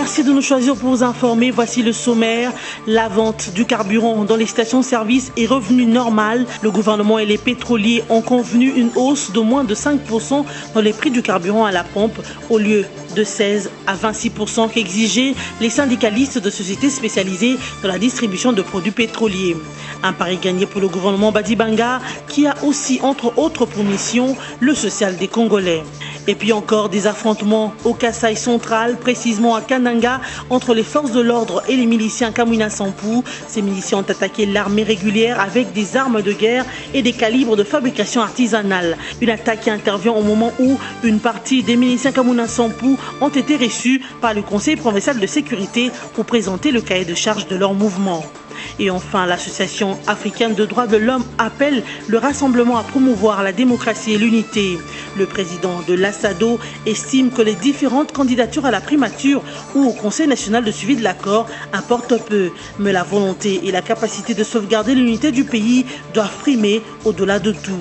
Merci de nous choisir pour vous informer. Voici le sommaire. La vente du carburant dans les stations-service est revenue normale. Le gouvernement et les pétroliers ont convenu une hausse de moins de 5% dans les prix du carburant à la pompe au lieu de 16 à 26% qu'exigeaient les syndicalistes de sociétés spécialisées dans la distribution de produits pétroliers. Un pari gagné pour le gouvernement Badibanga qui a aussi entre autres pour mission le social des Congolais. Et puis encore des affrontements au Kasaï central, précisément à Kananga, entre les forces de l'ordre et les miliciens Kamwina Sampou. Ces miliciens ont attaqué l'armée régulière avec des armes de guerre et des calibres de fabrication artisanale. Une attaque qui intervient au moment où une partie des miliciens Kamwina Sampou ont été reçus par le Conseil provincial de sécurité pour présenter le cahier de charge de leur mouvement. Et enfin, l'Association africaine de droits de l'homme appelle le rassemblement à promouvoir la démocratie et l'unité. Le président de l'ASADO estime que les différentes candidatures à la primature ou au Conseil national de suivi de l'accord importent peu, mais la volonté et la capacité de sauvegarder l'unité du pays doivent primer au-delà de tout.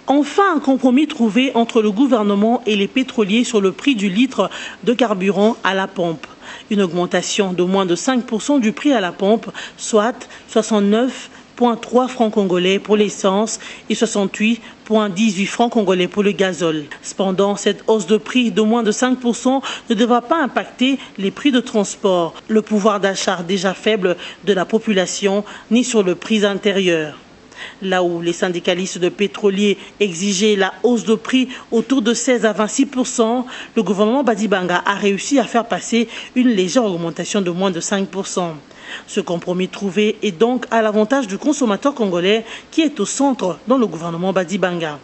Enfin, un compromis trouvé entre le gouvernement et les pétroliers sur le prix du litre de carburant à la pompe. Une augmentation de moins de 5% du prix à la pompe, soit 69,3 francs congolais pour l'essence et 68,18 francs congolais pour le gazole. Cependant, cette hausse de prix de moins de 5% ne devra pas impacter les prix de transport, le pouvoir d'achat déjà faible de la population, ni sur le prix intérieur. Là où les syndicalistes de pétroliers exigeaient la hausse de prix autour de 16 à 26%, le gouvernement Badibanga a réussi à faire passer une légère augmentation de moins de 5%. Ce compromis trouvé est donc à l'avantage du consommateur congolais qui est au centre dans le gouvernement Badibanga.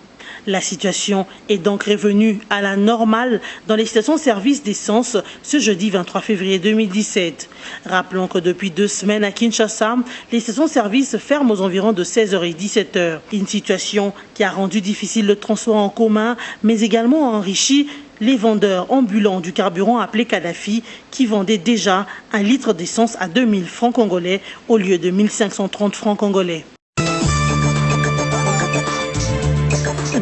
La situation est donc revenue à la normale dans les stations-service d'essence ce jeudi 23 février 2017. Rappelons que depuis 2 semaines à Kinshasa, les stations-service ferment aux environs de 16h et 17h. Une situation qui a rendu difficile le transport en commun, mais également enrichi les vendeurs ambulants du carburant appelé Kadhafi qui vendaient déjà un litre d'essence à 2000 francs congolais au lieu de 1530 francs congolais.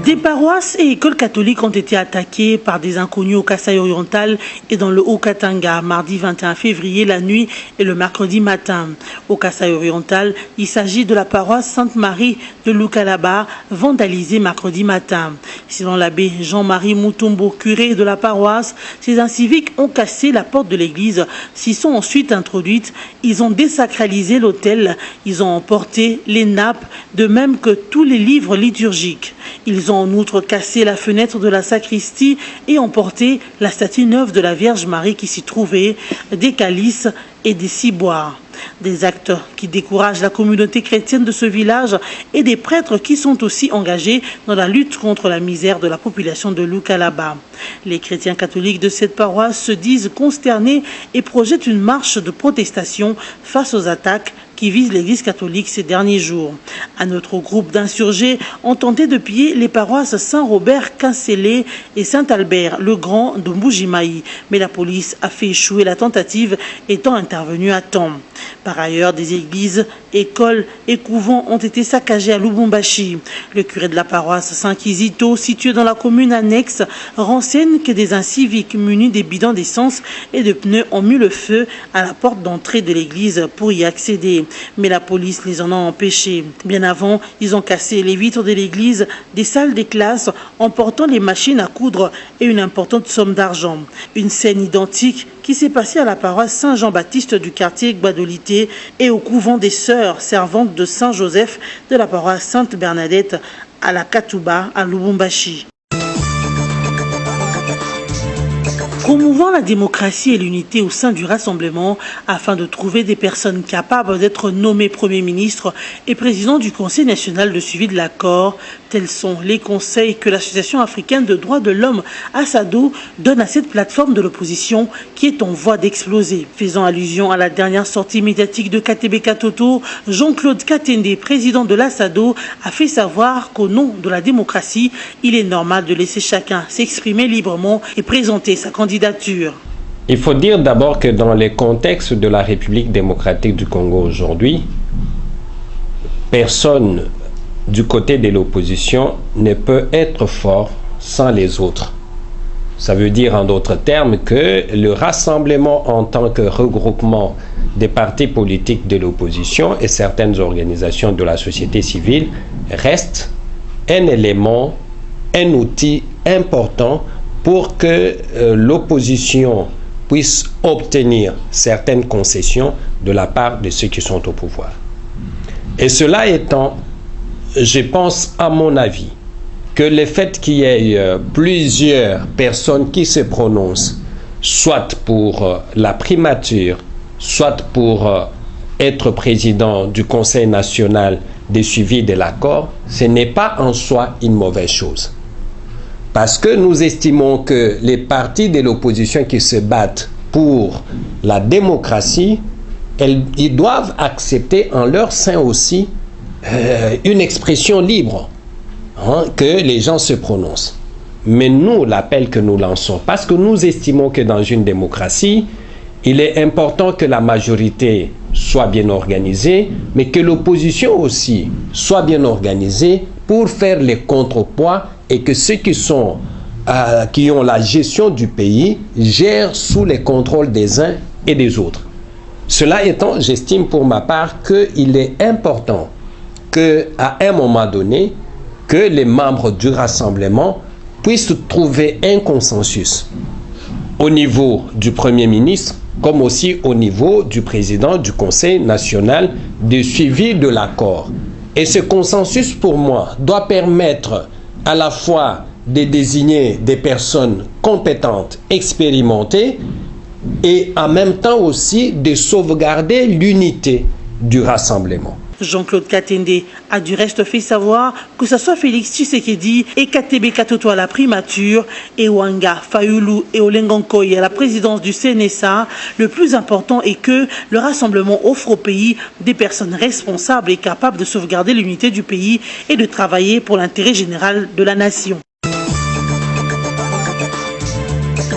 Des paroisses et écoles catholiques ont été attaquées par des inconnus au Kasaï oriental et dans le Haut-Katanga, mardi 21 février, la nuit et le mercredi matin. Au Kasaï oriental, il s'agit de la paroisse Sainte-Marie de Lukalaba, vandalisée mercredi matin. Selon l'abbé Jean-Marie Moutombo, curé de la paroisse, ces inciviques ont cassé la porte de l'église, s'y sont ensuite introduites, ils ont désacralisé l'autel, ils ont emporté les nappes, de même que tous les livres liturgiques. Ils ont en outre cassé la fenêtre de la sacristie et emporté la statue neuve de la Vierge Marie qui s'y trouvait, des calices et des ciboires. Des actes qui découragent la communauté chrétienne de ce village et des prêtres qui sont aussi engagés dans la lutte contre la misère de la population de Lukalaba. Les chrétiens catholiques de cette paroisse se disent consternés et projettent une marche de protestation face aux attaques qui visent l'église catholique ces derniers jours. Un autre groupe d'insurgés ont tenté de piller les paroisses Saint-Robert, Kinsélé et Saint-Albert, le Grand de Mbujimaï, mais la police a fait échouer la tentative étant intervenue à temps. Par ailleurs, des églises, écoles et couvents ont été saccagés à Lubumbashi. Le curé de la paroisse Saint-Kizito, situé dans la commune annexe, renseigne que des inciviques munis des bidons d'essence et de pneus ont mis le feu à la porte d'entrée de l'église pour y accéder. Mais la police les en a empêchés. Bien avant, ils ont cassé les vitres de l'église, des salles des classes, emportant les machines à coudre et une importante somme d'argent. Une scène identique qui s'est passée à la paroisse Saint-Jean-Baptiste du quartier Gbadolité et au couvent des sœurs servantes de Saint-Joseph de la paroisse Sainte-Bernadette à la Katouba à Lubumbashi. Promouvant la démocratie et l'unité au sein du Rassemblement afin de trouver des personnes capables d'être nommées Premier ministre et président du Conseil national de suivi de l'accord, tels sont les conseils que l'Association africaine de droits de l'homme, ASADO, donne à cette plateforme de l'opposition qui est en voie d'exploser. Faisant allusion à la dernière sortie médiatique de Katebe Katoto, Jean-Claude Katende, président de l'ASADO, a fait savoir qu'au nom de la démocratie, il est normal de laisser chacun s'exprimer librement et présenter sa candidature. Il faut dire d'abord que dans les contextes de la République démocratique du Congo aujourd'hui, personne du côté de l'opposition ne peut être fort sans les autres. Ça veut dire en d'autres termes que le rassemblement en tant que regroupement des partis politiques de l'opposition et certaines organisations de la société civile reste un élément, un outil important pour que l'opposition puisse obtenir certaines concessions de la part de ceux qui sont au pouvoir. Et cela étant, je pense à mon avis que le fait qu'il y ait plusieurs personnes qui se prononcent, soit pour la primature, soit pour être président du Conseil national de suivi de l'accord, ce n'est pas en soi une mauvaise chose. Parce que nous estimons que les partis de l'opposition qui se battent pour la démocratie, ils doivent accepter en leur sein aussi une expression libre. Que les gens se prononcent. Mais nous, l'appel que nous lançons, parce que nous estimons que dans une démocratie, il est important que la majorité soit bien organisée, mais que l'opposition aussi soit bien organisée pour faire les contrepoids et que ceux qui ont la gestion du pays gèrent sous les contrôles des uns et des autres. Cela étant, j'estime pour ma part qu'il est important qu'à un moment donné, que les membres du rassemblement puissent trouver un consensus au niveau du Premier ministre, comme aussi au niveau du président du Conseil national de suivi de l'accord. Et ce consensus, pour moi, doit permettre à la fois de désigner des personnes compétentes, expérimentées, et en même temps aussi de sauvegarder l'unité du rassemblement. Jean-Claude Katende a du reste fait savoir que ce soit Félix Tshisekedi et Katebe Katoto à la primature et Wanga Fayulu et Olengankoy à la présidence du CNSA, le plus important est que le rassemblement offre au pays des personnes responsables et capables de sauvegarder l'unité du pays et de travailler pour l'intérêt général de la nation.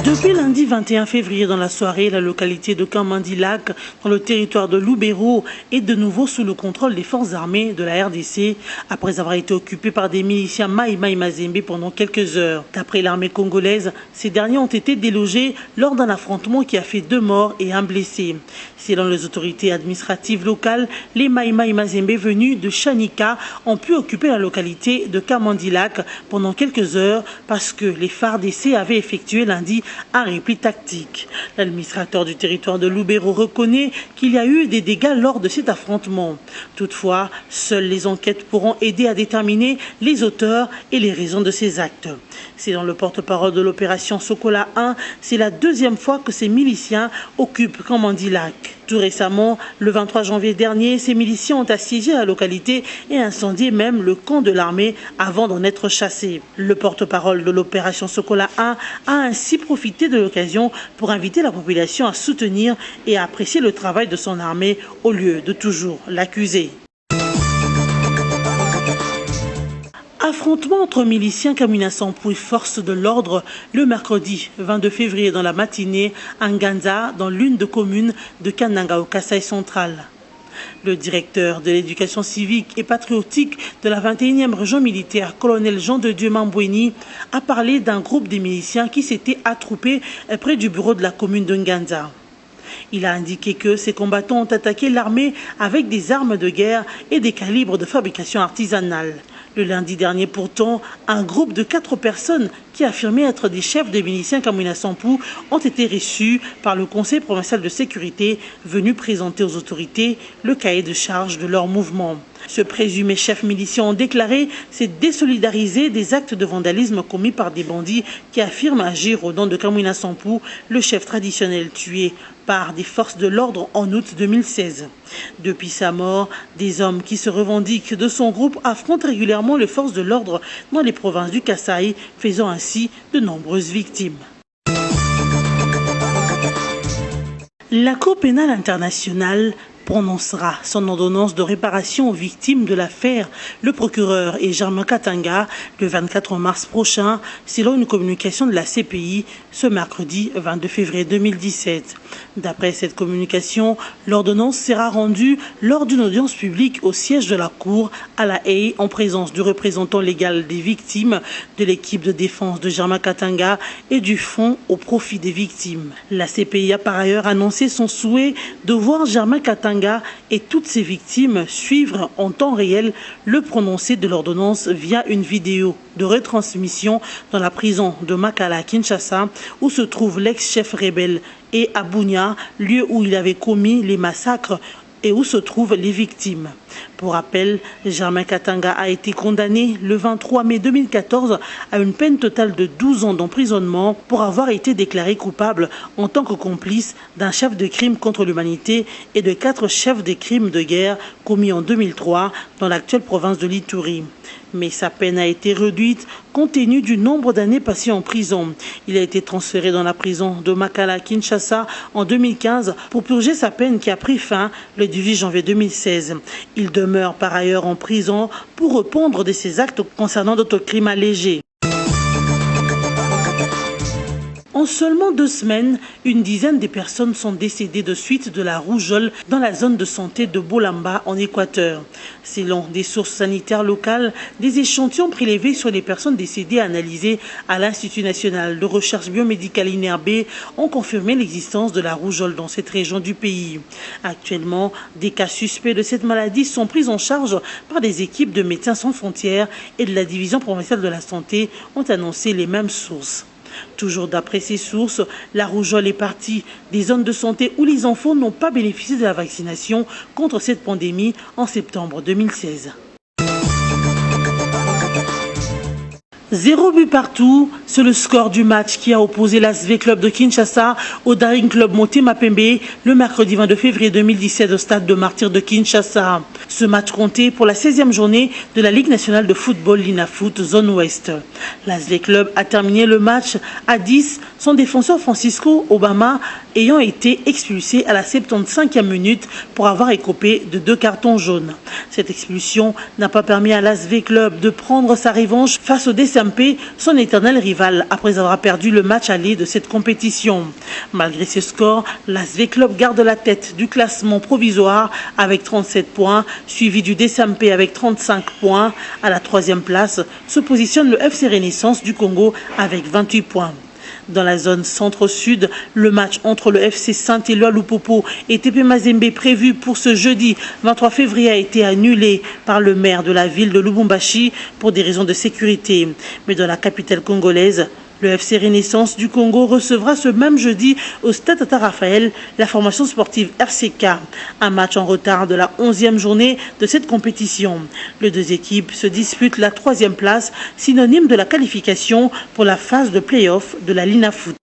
Depuis lundi 21 février dans la soirée, la localité de Kamandi-Lac, dans le territoire de Lubero, est de nouveau sous le contrôle des forces armées de la RDC, après avoir été occupée par des miliciens Mai Mai Mazembe pendant quelques heures. D'après l'armée congolaise, ces derniers ont été délogés lors d'un affrontement qui a fait 2 morts et 1 blessé. Selon les autorités administratives locales, les Mai Mai Mazembe venus de Chanika ont pu occuper la localité de Kamandi-Lac pendant quelques heures parce que les FARDC avaient effectué lundi un repli tactique. L'administrateur du territoire de Lubero reconnaît qu'il y a eu des dégâts lors de cet affrontement. Toutefois, seules les enquêtes pourront aider à déterminer les auteurs et les raisons de ces actes. C'est dans le porte-parole de l'opération Sokola 1, c'est la 2e fois que ces miliciens occupent Kamandi-Lac. Tout récemment, le 23 janvier dernier, ces miliciens ont assiégé la localité et incendié même le camp de l'armée avant d'en être chassés. Le porte-parole de l'opération Sokola 1 a ainsi profité de l'occasion pour inviter la population à soutenir et à apprécier le travail de son armée au lieu de toujours l'accuser. Affrontement entre miliciens Kamina Sampou et forces de l'ordre le mercredi 22 février dans la matinée à Nganza, dans l'une des communes de Kananga au Kasaï central. Le directeur de l'éducation civique et patriotique de la 21e région militaire, colonel Jean de Dieu Mamboueni, a parlé d'un groupe de miliciens qui s'était attroupé près du bureau de la commune de Nganza. Il a indiqué que ces combattants ont attaqué l'armée avec des armes de guerre et des calibres de fabrication artisanale. Le lundi dernier, pourtant, un groupe de 4 personnes qui affirmaient être des chefs de miliciens Kamina Sampou ont été reçus par le Conseil provincial de sécurité venu présenter aux autorités le cahier de charge de leur mouvement. Ce présumé chef milicien ont déclaré s'est désolidarisé des actes de vandalisme commis par des bandits qui affirment agir au nom de Kamina Sampou, le chef traditionnel tué par des forces de l'ordre en août 2016. Depuis sa mort, des hommes qui se revendiquent de son groupe affrontent régulièrement les forces de l'ordre dans les provinces du Kasaï, faisant ainsi de nombreuses victimes. La Cour pénale internationale prononcera son ordonnance de réparation aux victimes de l'affaire, le procureur et Germain Katanga, le 24 mars prochain, selon une communication de la CPI ce mercredi 22 février 2017. D'après cette communication, l'ordonnance sera rendue lors d'une audience publique au siège de la Cour à La Haye en présence du représentant légal des victimes, de l'équipe de défense de Germain Katanga et du Fonds au profit des victimes. La CPI a par ailleurs annoncé son souhait de voir Germain Katanga et toutes ses victimes suivre en temps réel le prononcé de l'ordonnance via une vidéo de retransmission dans la prison de Makala à Kinshasa, où se trouve l'ex-chef rebelle, et à Bunia, lieu où il avait commis les massacres et où se trouvent les victimes. Pour rappel, Germain Katanga a été condamné le 23 mai 2014 à une peine totale de 12 ans d'emprisonnement pour avoir été déclaré coupable en tant que complice d'un chef de crime contre l'humanité et de 4 chefs de crimes de guerre commis en 2003 dans l'actuelle province de l'Ituri. Mais sa peine a été réduite compte tenu du nombre d'années passées en prison. Il a été transféré dans la prison de Makala à Kinshasa en 2015 pour purger sa peine qui a pris fin le 18 janvier 2016. Il demeure par ailleurs en prison pour répondre de ses actes concernant d'autres crimes allégés. En seulement 2 semaines, une dizaine de personnes sont décédées de suite de la rougeole dans la zone de santé de Bolamba en Équateur. Selon des sources sanitaires locales, des échantillons prélevés sur les personnes décédées analysées à l'Institut national de recherche biomédicale INRB ont confirmé l'existence de la rougeole dans cette région du pays. Actuellement, des cas suspects de cette maladie sont pris en charge par des équipes de Médecins sans frontières et de la division provinciale de la santé, ont annoncé les mêmes sources. Toujours d'après ces sources, la rougeole est partie des zones de santé où les enfants n'ont pas bénéficié de la vaccination contre cette pandémie en septembre 2016. 0 but partout, c'est le score du match qui a opposé l'ASV Club de Kinshasa au Daring Club Motema Pembe le mercredi 22 février 2017 au stade de Martyrs de Kinshasa. Ce match comptait pour la 16e journée de la Ligue nationale de football Linafoot Zone Ouest. L'ASV Club a terminé le match à 10, son défenseur Francisco Obama ayant été expulsé à la 75e minute pour avoir écopé de 2 cartons jaunes. Cette expulsion n'a pas permis à l'ASV Club de prendre sa revanche face au DSMP, son éternel rival, après avoir perdu le match aller de cette compétition. Malgré ce score, l'ASV Club garde la tête du classement provisoire avec 37 points, suivi du DSMP avec 35 points. À la 3e place se positionne le FC Renaissance du Congo avec 28 points. Dans la zone centre-sud, le match entre le FC Saint-Éloi Lupopo et TP Mazembe prévu pour ce jeudi 23 février a été annulé par le maire de la ville de Lubumbashi pour des raisons de sécurité. Mais dans la capitale congolaise, le FC Renaissance du Congo recevra ce même jeudi au Stade Tata Raphaël la formation sportive RCK, un match en retard de la 11e journée de cette compétition. Les 2 équipes se disputent la 3e place, synonyme de la qualification pour la phase de play-off de la Linafoot.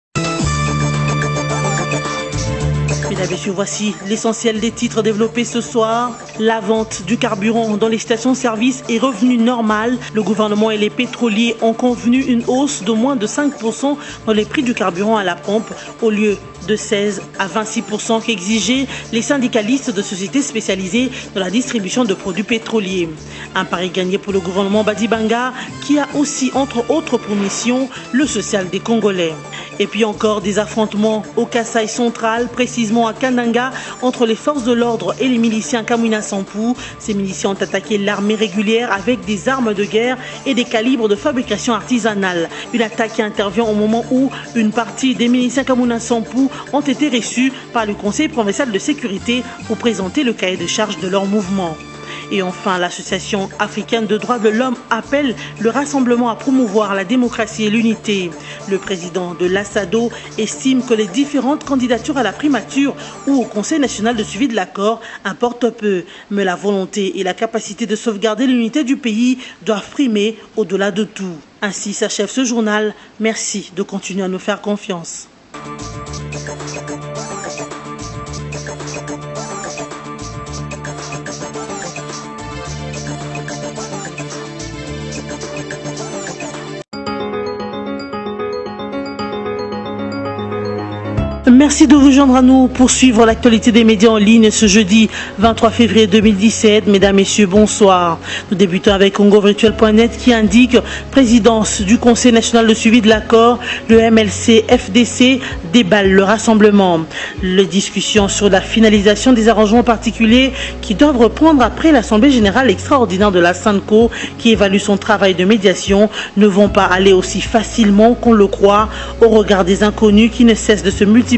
Mesdames et messieurs, voici l'essentiel des titres développés ce soir. La vente du carburant dans les stations-service est revenue normale. Le gouvernement et les pétroliers ont convenu une hausse de moins de 5% dans les prix du carburant à la pompe au lieu de 16 à 26% qu'exigeaient les syndicalistes de sociétés spécialisées dans la distribution de produits pétroliers. Un pari gagné pour le gouvernement Badibanga qui a aussi entre autres pour mission le social des Congolais. Et puis encore des affrontements au Kasaï central, précisément à Kananga, entre les forces de l'ordre et les miliciens Kamwina Sampou. Ces miliciens ont attaqué l'armée régulière avec des armes de guerre et des calibres de fabrication artisanale. Une attaque qui intervient au moment où une partie des miliciens Kamwina Sampou ont été reçus par le Conseil provincial de sécurité pour présenter le cahier de charge de leur mouvement. Et enfin, l'Association africaine de droits de l'homme appelle le rassemblement à promouvoir la démocratie et l'unité. Le président de l'ASADO estime que les différentes candidatures à la primature ou au Conseil national de suivi de l'accord importent peu. Mais la volonté et la capacité de sauvegarder l'unité du pays doivent primer au-delà de tout. Ainsi s'achève ce journal. Merci de continuer à nous faire confiance. Merci de vous joindre à nous pour suivre l'actualité des médias en ligne ce jeudi 23 février 2017. Mesdames, Messieurs, bonsoir. Nous débutons avec congovirtuel.net qui indique présidence du Conseil national de suivi de l'accord. Le MLC-FDC déballe le rassemblement. Les discussions sur la finalisation des arrangements particuliers qui doivent reprendre après l'Assemblée générale extraordinaire de la SANCO qui évalue son travail de médiation ne vont pas aller aussi facilement qu'on le croit au regard des inconnus qui ne cessent de se multiplier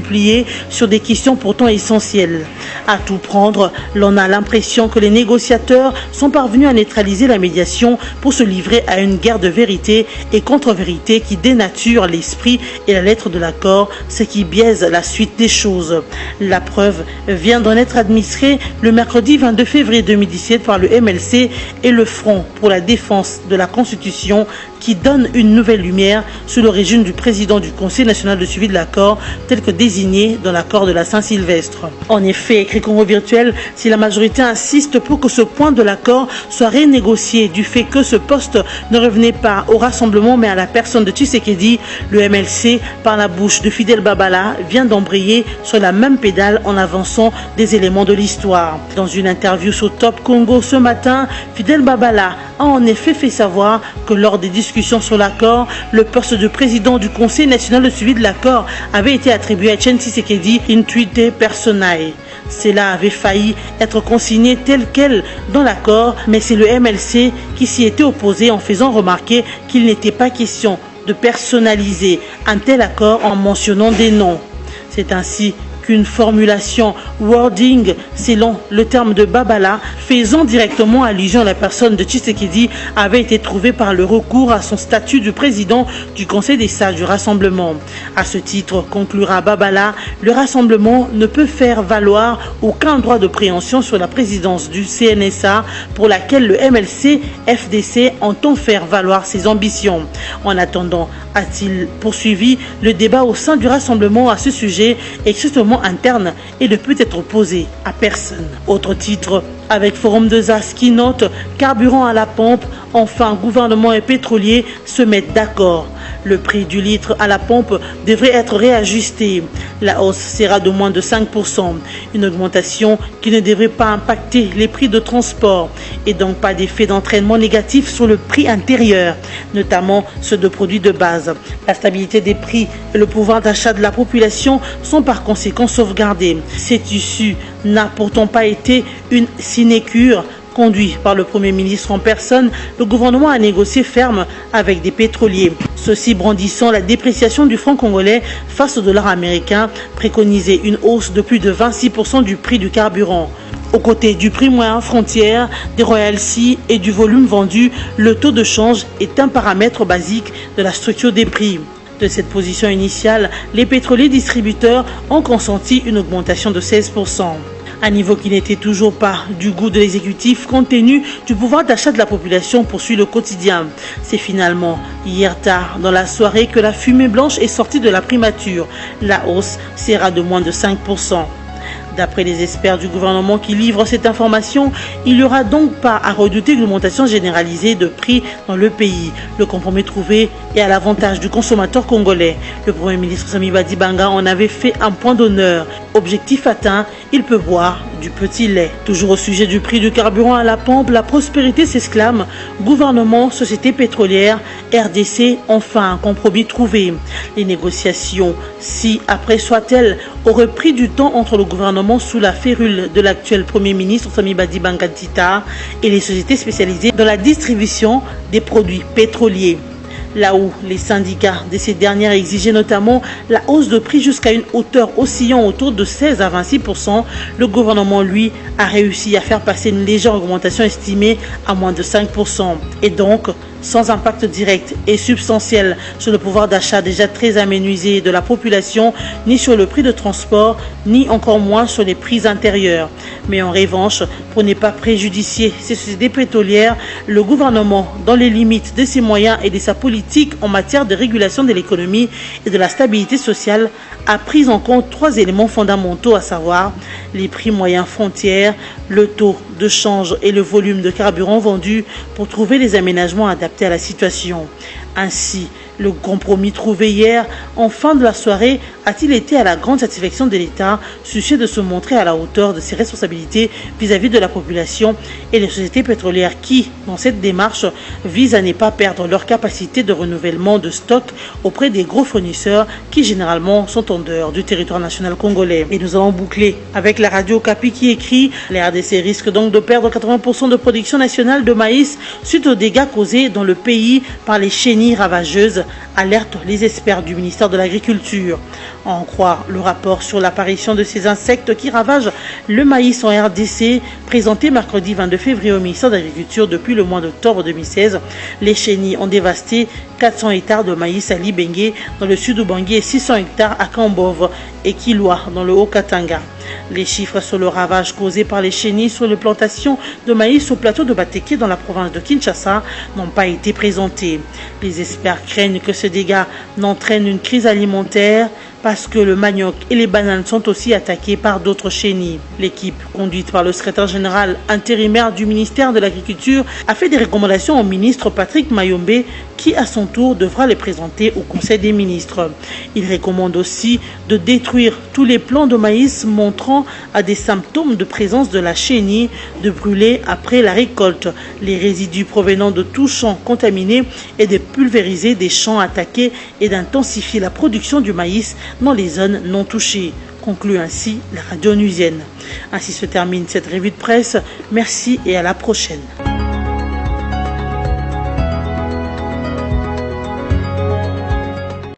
sur des questions pourtant essentielles. À tout prendre, l'on a l'impression que les négociateurs sont parvenus à neutraliser la médiation pour se livrer à une guerre de vérité et contre-vérité qui dénature l'esprit et la lettre de l'accord, ce qui biaise la suite des choses. La preuve vient d'en être administrée le mercredi 22 février 2017 par le MLC et le Front pour la défense de la Constitution qui donne une nouvelle lumière sous le régime du président du Conseil national de suivi de l'accord tel que désigné dans l'accord de la Saint-Sylvestre. En effet, écrit Congo Virtuel, si la majorité insiste pour que ce point de l'accord soit renégocié du fait que ce poste ne revenait pas au rassemblement mais à la personne de Tshisekedi, le MLC, par la bouche de Fidel Babala, vient d'embrayer sur la même pédale en avançant des éléments de l'histoire. Dans une interview sur Top Congo ce matin, Fidel Babala a en effet fait savoir que lors des discussions sur l'accord, le poste de président du Conseil national de suivi de l'accord avait été attribué à Etienne Tshisekedi intuite personae. Cela avait failli être consigné tel quel dans l'accord, mais c'est le MLC qui s'y était opposé en faisant remarquer qu'il n'était pas question de personnaliser un tel accord en mentionnant des noms. C'est ainsi qu'une formulation wording, selon le terme de Babala, faisant directement allusion à la personne de Tshisekedi, avait été trouvée par le recours à son statut de président du Conseil des sages du Rassemblement. À ce titre, conclura Babala, le Rassemblement ne peut faire valoir aucun droit de préemption sur la présidence du CNSA pour laquelle le MLC-FDC entend faire valoir ses ambitions. En attendant, a-t-il poursuivi, le débat au sein du Rassemblement à ce sujet est justement interne et ne peut être posé à personne. Autre titre, avec Forum de Zas qui note carburant à la pompe, enfin gouvernement et pétrolier se mettent d'accord. Le prix du litre à la pompe devrait être réajusté. La hausse sera de moins de 5%. Une augmentation qui ne devrait pas impacter les prix de transport et donc pas d'effet d'entraînement négatif sur le prix intérieur, notamment ceux de produits de base. La stabilité des prix et le pouvoir d'achat de la population sont par conséquent sauvegardés. Cette issue n'a pourtant pas été une sinécure. Conduit par le Premier ministre en personne, le gouvernement a négocié ferme avec des pétroliers. Ceux-ci brandissant la dépréciation du franc congolais face au dollar américain, préconisait une hausse de plus de 26% du prix du carburant. Aux côtés du prix moyen frontière, des royalties et du volume vendu, le taux de change est un paramètre basique de la structure des prix. De cette position initiale, les pétroliers distributeurs ont consenti une augmentation de 16%. Un niveau qui n'était toujours pas du goût de l'exécutif compte tenu du pouvoir d'achat de la population poursuit le quotidien. C'est finalement hier tard dans la soirée que la fumée blanche est sortie de la primature. La hausse sera de moins de 5%. D'après les experts du gouvernement qui livrent cette information, il n'y aura donc pas à redouter l'augmentation généralisée de prix dans le pays. Le compromis trouvé est à l'avantage du consommateur congolais. Le Premier ministre Sami Badibanga en avait fait un point d'honneur. Objectif atteint, il peut boire du petit lait. Toujours au sujet du prix du carburant à la pompe, la prospérité s'exclame. Gouvernement, société pétrolière, RDC, enfin un compromis trouvé. Les négociations, si après soit-elles, auraient pris du temps entre le gouvernement sous la férule de l'actuel Premier ministre Sami Badibanga Tita et les sociétés spécialisées dans la distribution des produits pétroliers. Là où les syndicats de ces dernières exigeaient notamment la hausse de prix jusqu'à une hauteur oscillant autour de 16 à 26%, le gouvernement, lui, a réussi à faire passer une légère augmentation estimée à moins de 5%. Et donc, sans impact direct et substantiel sur le pouvoir d'achat déjà très aménuisé de la population, ni sur le prix de transport, ni encore moins sur les prix intérieurs. Mais en revanche, pour ne pas préjudicier ces sociétés pétrolières, le gouvernement, dans les limites de ses moyens et de sa politique en matière de régulation de l'économie et de la stabilité sociale, a pris en compte 3 éléments fondamentaux, à savoir les prix moyens frontières, le taux de change et le volume de carburant vendu pour trouver les aménagements adaptés à la situation. Ainsi, le compromis trouvé hier en fin de la soirée a-t-il été à la grande satisfaction de l'État, soucieux de se montrer à la hauteur de ses responsabilités vis-à-vis de la population et des sociétés pétrolières qui, dans cette démarche, visent à ne pas perdre leur capacité de renouvellement de stock auprès des gros fournisseurs qui généralement sont en dehors du territoire national congolais. Et nous allons boucler avec la radio Okapi qui écrit « Les RDC risquent donc de perdre 80% de production nationale de maïs suite aux dégâts causés dans le pays par les chenilles ravageuses », alertent les experts du ministère de l'Agriculture. À en croire le rapport sur l'apparition de ces insectes qui ravagent le maïs en RDC, présenté mercredi 22 février au ministère de l'Agriculture depuis le mois d'octobre 2016, les chenilles ont dévasté 400 hectares de maïs à Libengue dans le sud Ubangi et 600 hectares à Kambove et Kilwa dans le Haut-Katanga. Les chiffres sur le ravage causé par les chenilles sur les plantations de maïs au plateau de Bateke dans la province de Kinshasa n'ont pas été présentés. Les experts craignent que ce dégât n'entraîne une crise alimentaire parce que le manioc et les bananes sont aussi attaqués par d'autres chenilles. L'équipe, conduite par le secrétaire général intérimaire du ministère de l'Agriculture, a fait des recommandations au ministre Patrick Mayombe qui, à son tour, devra les présenter au Conseil des ministres. Il recommande aussi de détruire tous les plants de maïs montrant à des symptômes de présence de la chenille, de brûler après la récolte les résidus provenant de tout champ contaminé et de pulvériser des champs attaqués et d'intensifier la production du maïs dans les zones non touchées, conclut ainsi la radio onusienne. Ainsi se termine cette revue de presse. Merci et à la prochaine.